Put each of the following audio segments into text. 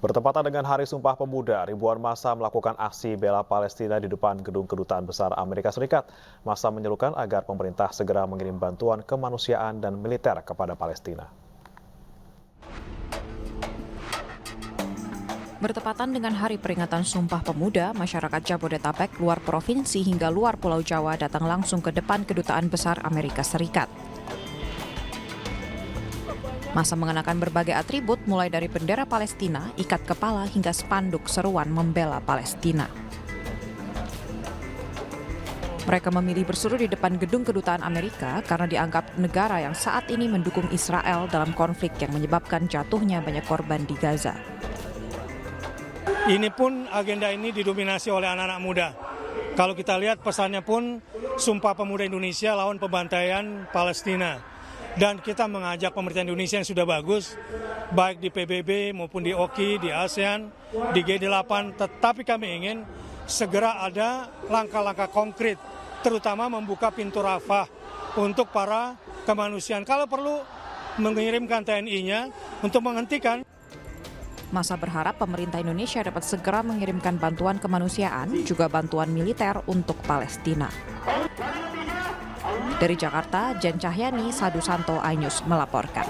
Bertepatan dengan Hari Sumpah Pemuda, ribuan massa melakukan aksi bela Palestina di depan gedung Kedutaan Besar Amerika Serikat. Massa menyerukan agar pemerintah segera mengirim bantuan kemanusiaan dan militer kepada Palestina. Bertepatan dengan Hari Peringatan Sumpah Pemuda, masyarakat Jabodetabek, luar provinsi hingga luar Pulau Jawa datang langsung ke depan Kedutaan Besar Amerika Serikat. Massa mengenakan berbagai atribut mulai dari bendera Palestina, ikat kepala hingga spanduk seruan membela Palestina. Mereka memilih berseru di depan gedung Kedutaan Amerika karena dianggap negara yang saat ini mendukung Israel dalam konflik yang menyebabkan jatuhnya banyak korban di Gaza. Ini pun agenda ini didominasi oleh anak-anak muda. Kalau kita lihat pesannya pun Sumpah Pemuda Indonesia lawan pembantaian Palestina. Dan kita mengajak pemerintah Indonesia yang sudah bagus, baik di PBB maupun di OKI, di ASEAN, di G8, tetapi kami ingin segera ada langkah-langkah konkret, terutama membuka pintu Rafah untuk para kemanusiaan. Kalau perlu mengirimkan TNI-nya untuk menghentikan. Massa berharap pemerintah Indonesia dapat segera mengirimkan bantuan kemanusiaan, juga bantuan militer untuk Palestina. Dari Jakarta, Jen Cahyani, Sadu Santo, iNews melaporkan.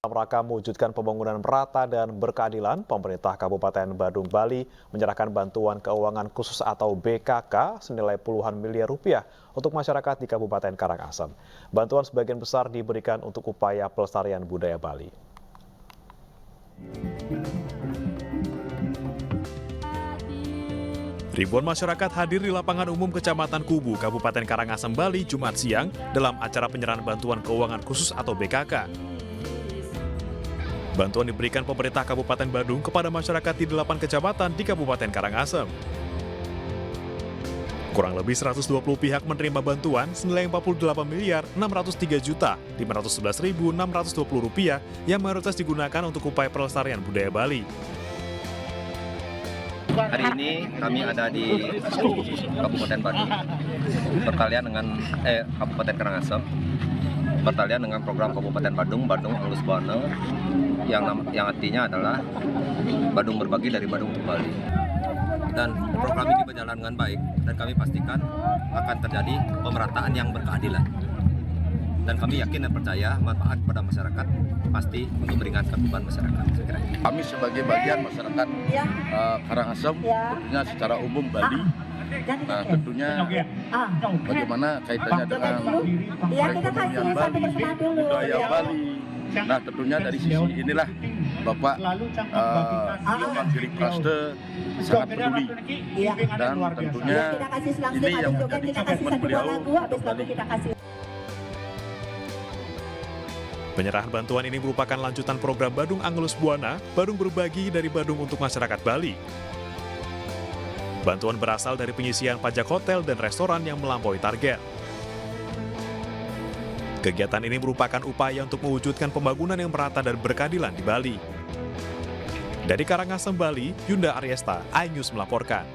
Dalam rangka mewujudkan pembangunan merata dan berkeadilan, pemerintah Kabupaten Badung, Bali menyerahkan bantuan keuangan khusus atau BKK senilai puluhan miliar rupiah untuk masyarakat di Kabupaten Karangasem. Bantuan sebagian besar diberikan untuk upaya pelestarian budaya Bali. Ribuan masyarakat hadir di lapangan umum Kecamatan Kubu, Kabupaten Karangasem, Bali, Jumat siang dalam acara penyerahan bantuan keuangan khusus atau BKK. Bantuan diberikan pemerintah Kabupaten Badung kepada masyarakat di 8 kecamatan di Kabupaten Karangasem. Kurang lebih 120 pihak menerima bantuan senilai 48.603.511.620 rupiah yang mayoritas digunakan untuk upaya pelestarian budaya Bali. Hari ini kami ada di Kabupaten Badung, Kabupaten Karangasem, bertalian dengan program Kabupaten Badung Anglus Buana, yang artinya adalah Badung berbagi dari Badung untuk Bali. Dan program ini berjalan dengan baik dan kami pastikan akan terjadi pemerataan yang berkeadilan. Dan kami yakin dan percaya manfaat pada masyarakat pasti untuk meringankan beban masyarakat. Kami sebagai bagian masyarakat Karangasem, tentunya secara umum Bali, nah tentunya bagaimana kaitannya dengan perekonomian Bali, budaya Bali. Nah tentunya dari sisi inilah Bapak Yohan Giri Praste sangat peduli, dan tentunya ini yang menjadi komitmen beliau untuk Bali. Penyerahan bantuan ini merupakan lanjutan program Badung Anglus Buana, Badung Berbagi dari Badung untuk masyarakat Bali. Bantuan berasal dari penyisian pajak hotel dan restoran yang melampaui target. Kegiatan ini merupakan upaya untuk mewujudkan pembangunan yang merata dan berkeadilan di Bali. Dari Karangasem, Bali, Yunda Aryesta, iNews melaporkan.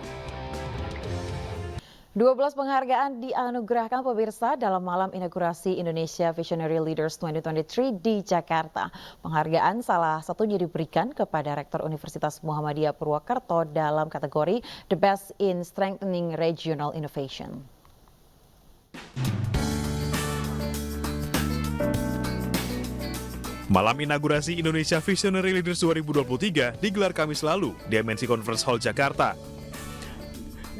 12 penghargaan dianugerahkan pemirsa dalam malam inaugurasi Indonesia Visionary Leaders 2023 di Jakarta. Penghargaan salah satunya diberikan kepada Rektor Universitas Muhammadiyah Purwokerto dalam kategori The Best in Strengthening Regional Innovation. Malam inaugurasi Indonesia Visionary Leaders 2023 digelar Kamis lalu di MNC Conference Hall Jakarta.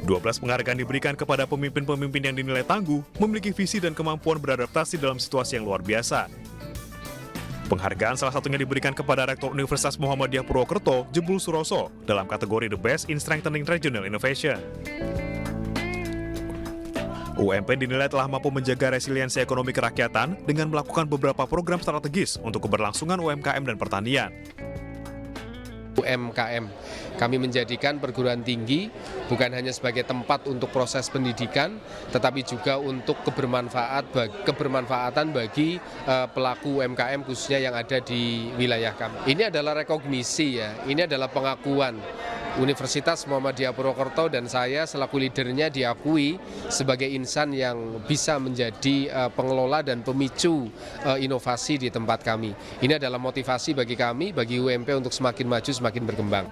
12 penghargaan diberikan kepada pemimpin-pemimpin yang dinilai tangguh, memiliki visi dan kemampuan beradaptasi dalam situasi yang luar biasa. Penghargaan salah satunya diberikan kepada Rektor Universitas Muhammadiyah Purwokerto, Jebul Suroso, dalam kategori The Best in Strengthening Regional Innovation. UMP dinilai telah mampu menjaga resiliensi ekonomi kerakyatan dengan melakukan beberapa program strategis untuk keberlangsungan UMKM dan pertanian. UMKM. Kami menjadikan perguruan tinggi bukan hanya sebagai tempat untuk proses pendidikan, tetapi juga untuk kebermanfaatan bagi pelaku UMKM khususnya yang ada di wilayah kami. Ini adalah rekognisi ya, ini adalah pengakuan Universitas Muhammadiyah Purwokerto dan saya selaku leadernya diakui sebagai insan yang bisa menjadi pengelola dan pemicu inovasi di tempat kami. Ini adalah motivasi bagi kami, bagi UMP untuk semakin maju, semakin berkembang.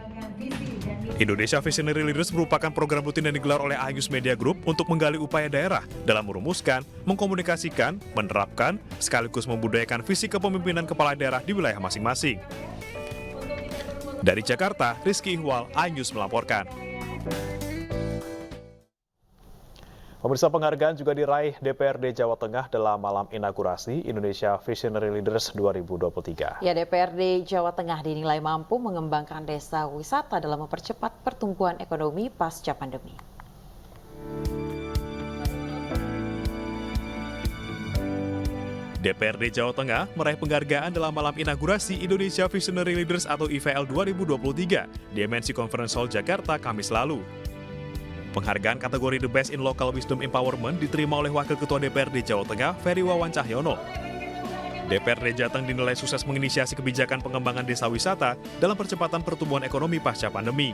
Indonesia Visionary Leaders merupakan program rutin yang digelar oleh Ayus Media Group untuk menggali upaya daerah dalam merumuskan, mengkomunikasikan, menerapkan, sekaligus membudayakan visi kepemimpinan kepala daerah di wilayah masing-masing. Dari Jakarta, Rizky Ihwal, Ayus melaporkan. Pemirsa, penghargaan juga diraih DPRD Jawa Tengah dalam malam inaugurasi Indonesia Visionary Leaders 2023. Ya, DPRD Jawa Tengah dinilai mampu mengembangkan desa wisata dalam mempercepat pertumbuhan ekonomi pasca pandemi. DPRD Jawa Tengah meraih penghargaan dalam malam inaugurasi Indonesia Visionary Leaders atau IVL 2023 di MNC Conference Hall Jakarta Kamis lalu. Penghargaan kategori The Best in Local Wisdom Empowerment diterima oleh Wakil Ketua DPRD Jawa Tengah, Ferry Wawan Cahyono. DPRD Jateng dinilai sukses menginisiasi kebijakan pengembangan desa wisata dalam percepatan pertumbuhan ekonomi pasca pandemi.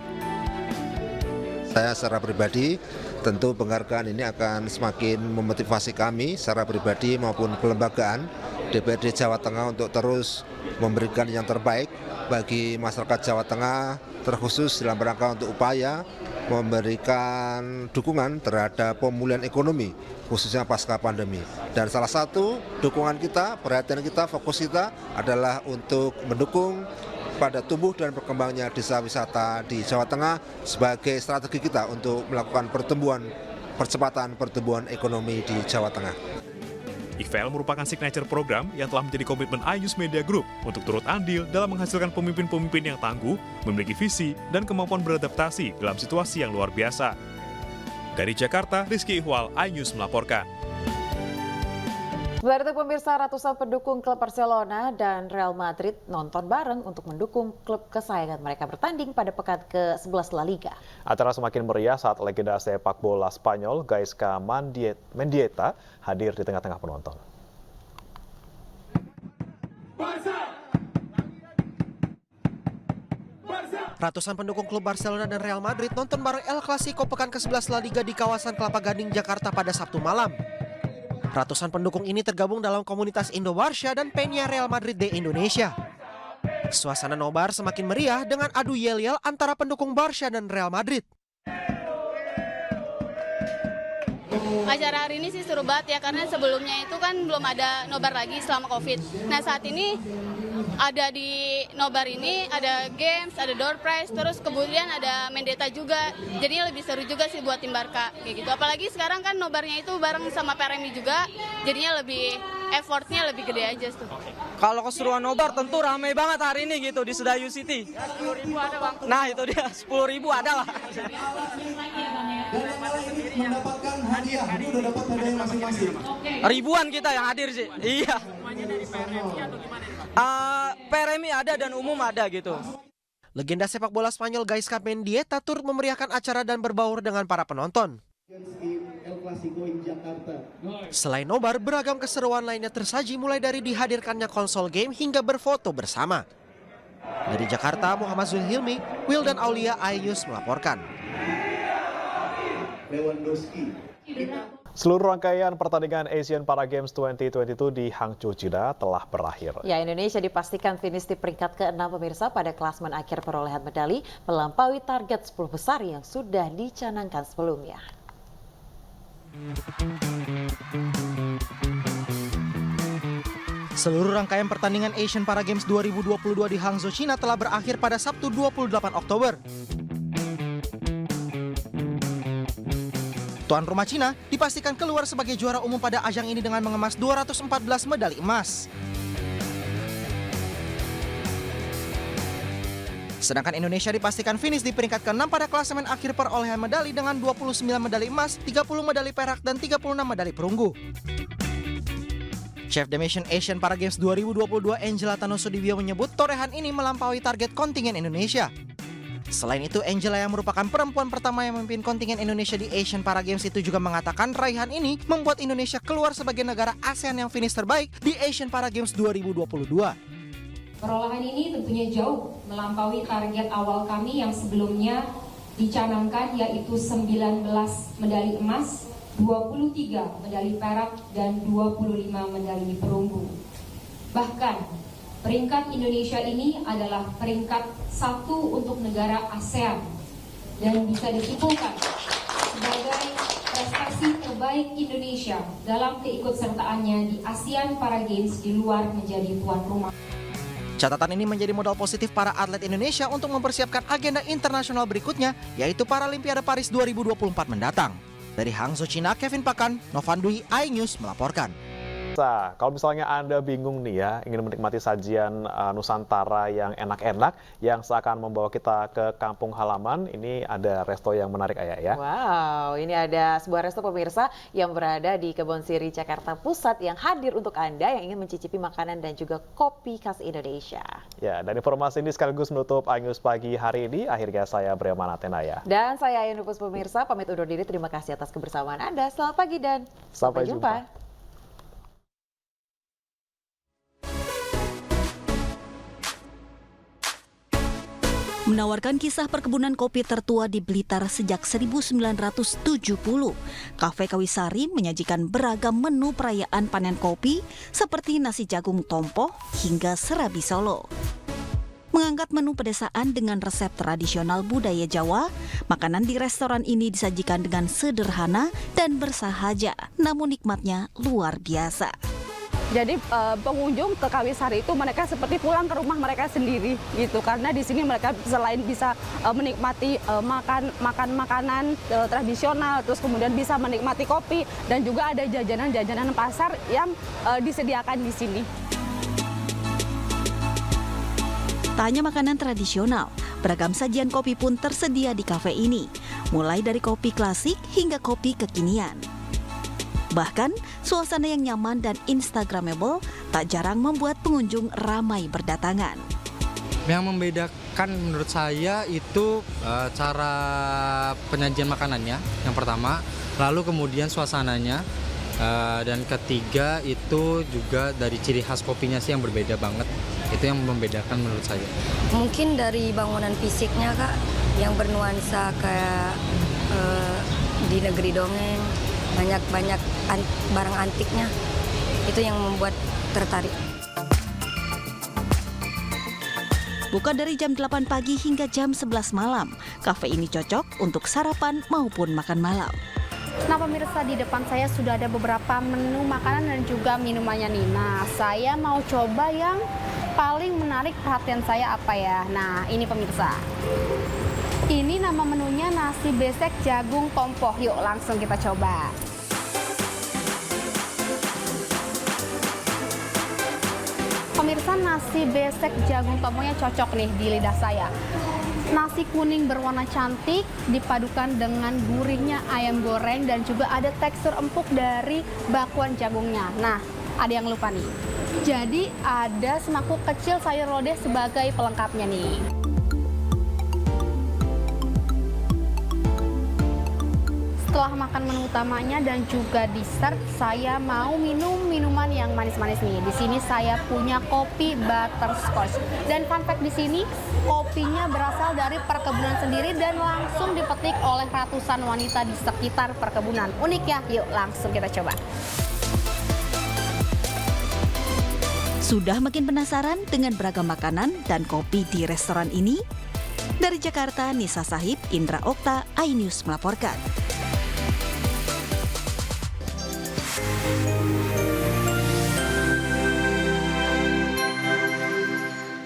Saya secara pribadi tentu penghargaan ini akan semakin memotivasi kami secara pribadi maupun kelembagaan DPRD Jawa Tengah untuk terus memberikan yang terbaik bagi masyarakat Jawa Tengah, terkhusus dalam rangka untuk upaya memberikan dukungan terhadap pemulihan ekonomi, khususnya pasca pandemi. Dan salah satu dukungan kita, perhatian kita, fokus kita adalah untuk mendukung pada tumbuh dan berkembangnya desa wisata di Jawa Tengah sebagai strategi kita untuk melakukan percepatan pertumbuhan ekonomi di Jawa Tengah. IVL merupakan signature program yang telah menjadi komitmen Ayus Media Group untuk turut andil dalam menghasilkan pemimpin-pemimpin yang tangguh, memiliki visi, dan kemampuan beradaptasi dalam situasi yang luar biasa. Dari Jakarta, Rizky Ihwal, Ayus melaporkan. Setelah itu pemirsa, ratusan pendukung klub Barcelona dan Real Madrid nonton bareng untuk mendukung klub kesayangan mereka bertanding pada pekan ke-11 La Liga. Acara semakin meriah saat legenda sepak bola Spanyol Gaisca Mendieta hadir di tengah-tengah penonton. Ratusan pendukung klub Barcelona dan Real Madrid nonton bareng El Clasico pekan ke-11 La Liga di kawasan Kelapa Gading, Jakarta pada Sabtu malam. Ratusan pendukung ini tergabung dalam komunitas Indo Barça dan Peña Real Madrid de Indonesia. Suasana nobar semakin meriah dengan adu yel-yel antara pendukung Barça dan Real Madrid. Acara hari ini sih seru banget ya, karena sebelumnya itu kan belum ada nobar lagi selama Covid. Nah, saat ini ada di nobar ini, ada games, ada door prize, terus kemudian ada Mendieta juga. Jadinya lebih seru juga sih buat tim Barca kayak gitu. Apalagi sekarang kan nobarnya itu bareng sama PRMI juga, jadinya lebih effortnya lebih gede aja tuh. Kalau keseruan nobar tentu ramai banget hari ini gitu di Sedayu City. 10.000 ada Bang. Nah itu dia, 10.000 ada lah. Mendapatkan hadiah, udah dapat hadiah masing-masing. Ribuan kita yang hadir sih. Iya. PRMI ada dan umum ada gitu. Legenda sepak bola Spanyol Gaisca Mendieta turut memeriahkan acara dan berbaur dengan para penonton. Selain nobar, beragam keseruan lainnya tersaji mulai dari dihadirkannya konsol game hingga berfoto bersama. Dari Jakarta, Muhammad Zulhilmi, Wildan Aulia, Ayus melaporkan. Seluruh rangkaian pertandingan Asian Para Games 2022 di Hangzhou, China telah berakhir. Ya, Indonesia dipastikan finish di peringkat ke-6 pemirsa pada klasemen akhir perolehan medali, melampaui target 10 besar yang sudah dicanangkan sebelumnya. Seluruh rangkaian pertandingan Asian Para Games 2022 di Hangzhou, China telah berakhir pada Sabtu 28 Oktober. Tuan rumah Cina dipastikan keluar sebagai juara umum pada ajang ini dengan mengemas 214 medali emas. Sedangkan Indonesia dipastikan finish di peringkat ke-6 pada klasemen akhir perolehan medali dengan 29 medali emas, 30 medali perak, dan 36 medali perunggu. Chef de Mission Asian Para Games 2022 Angela Tanosudibio menyebut torehan ini melampaui target kontingen Indonesia. Selain itu, Angela yang merupakan perempuan pertama yang memimpin kontingen Indonesia di Asian Para Games itu juga mengatakan raihan ini membuat Indonesia keluar sebagai negara ASEAN yang finish terbaik di Asian Para Games 2022. Perolahan ini tentunya jauh melampaui target awal kami yang sebelumnya dicanangkan yaitu 19 medali emas, 23 medali perak, dan 25 medali perunggu. Bahkan peringkat Indonesia ini adalah peringkat 1 untuk negara ASEAN dan bisa disimpulkan sebagai prestasi terbaik Indonesia dalam keikutsertaannya di ASEAN Para Games di luar menjadi tuan rumah. Catatan ini menjadi modal positif para atlet Indonesia untuk mempersiapkan agenda internasional berikutnya, yaitu Paralimpiade Paris 2024 mendatang. Dari Hangzhou, China, Kevin Pakan, Novan Dwi, iNews melaporkan. Kalau misalnya Anda bingung nih ya, ingin menikmati sajian Nusantara yang enak-enak, yang seakan membawa kita ke kampung halaman, ini ada resto yang menarik Ayah ya. Wow, ini ada sebuah resto pemirsa yang berada di Kebon Siri, Jakarta Pusat yang hadir untuk Anda yang ingin mencicipi makanan dan juga kopi khas Indonesia. Ya, dan informasi ini sekaligus menutup iNews pagi hari ini. Akhirnya saya Breman Atenaya. Dan saya Ayah Nupus pemirsa, pamit undur diri. Terima kasih atas kebersamaan Anda. Selamat pagi dan sampai jumpa. Menawarkan kisah perkebunan kopi tertua di Blitar sejak 1970, Cafe Kawisari menyajikan beragam menu perayaan panen kopi seperti nasi jagung tompoh hingga serabi Solo. Mengangkat menu pedesaan dengan resep tradisional budaya Jawa, makanan di restoran ini disajikan dengan sederhana dan bersahaja, namun nikmatnya luar biasa. Jadi pengunjung ke Kawisari itu mereka seperti pulang ke rumah mereka sendiri gitu, karena di sini mereka selain bisa menikmati makan makanan tradisional, terus kemudian bisa menikmati kopi dan juga ada jajanan-jajanan pasar yang disediakan di sini. Tak hanya makanan tradisional, beragam sajian kopi pun tersedia di kafe ini, mulai dari kopi klasik hingga kopi kekinian. Bahkan, suasana yang nyaman dan instagramable tak jarang membuat pengunjung ramai berdatangan. Yang membedakan menurut saya itu cara penyajian makanannya yang pertama, lalu kemudian suasananya, dan ketiga itu juga dari ciri khas kopinya sih yang berbeda banget. Itu yang membedakan menurut saya. Mungkin dari bangunan fisiknya Kak, yang bernuansa kayak di negeri dongeng. Banyak barang antiknya, itu yang membuat tertarik. Buka dari jam 8 pagi hingga jam 11 malam, kafe ini cocok untuk sarapan maupun makan malam. Nah pemirsa, di depan saya sudah ada beberapa menu makanan dan juga minumannya nih. Nah saya mau coba yang paling menarik perhatian saya apa ya. Nah ini pemirsa. Ini nama menunya nasi besek jagung tompoh. Yuk langsung kita coba. Pemirsa, nasi besek jagung tompohnya cocok nih di lidah saya. Nasi kuning berwarna cantik dipadukan dengan gurihnya ayam goreng dan juga ada tekstur empuk dari bakwan jagungnya. Nah, ada yang lupa nih. Jadi ada semangkuk kecil sayur lodeh sebagai pelengkapnya nih. Setelah makan menu utamanya dan juga dessert, saya mau minum minuman yang manis-manis nih. Di sini saya punya kopi butterscotch. Dan fun fact di sini, kopinya berasal dari perkebunan sendiri dan langsung dipetik oleh ratusan wanita di sekitar perkebunan. Unik ya? Yuk langsung kita coba. Sudah makin penasaran dengan beragam makanan dan kopi di restoran ini? Dari Jakarta, Nisa Sahib, Indra Okta, iNews melaporkan.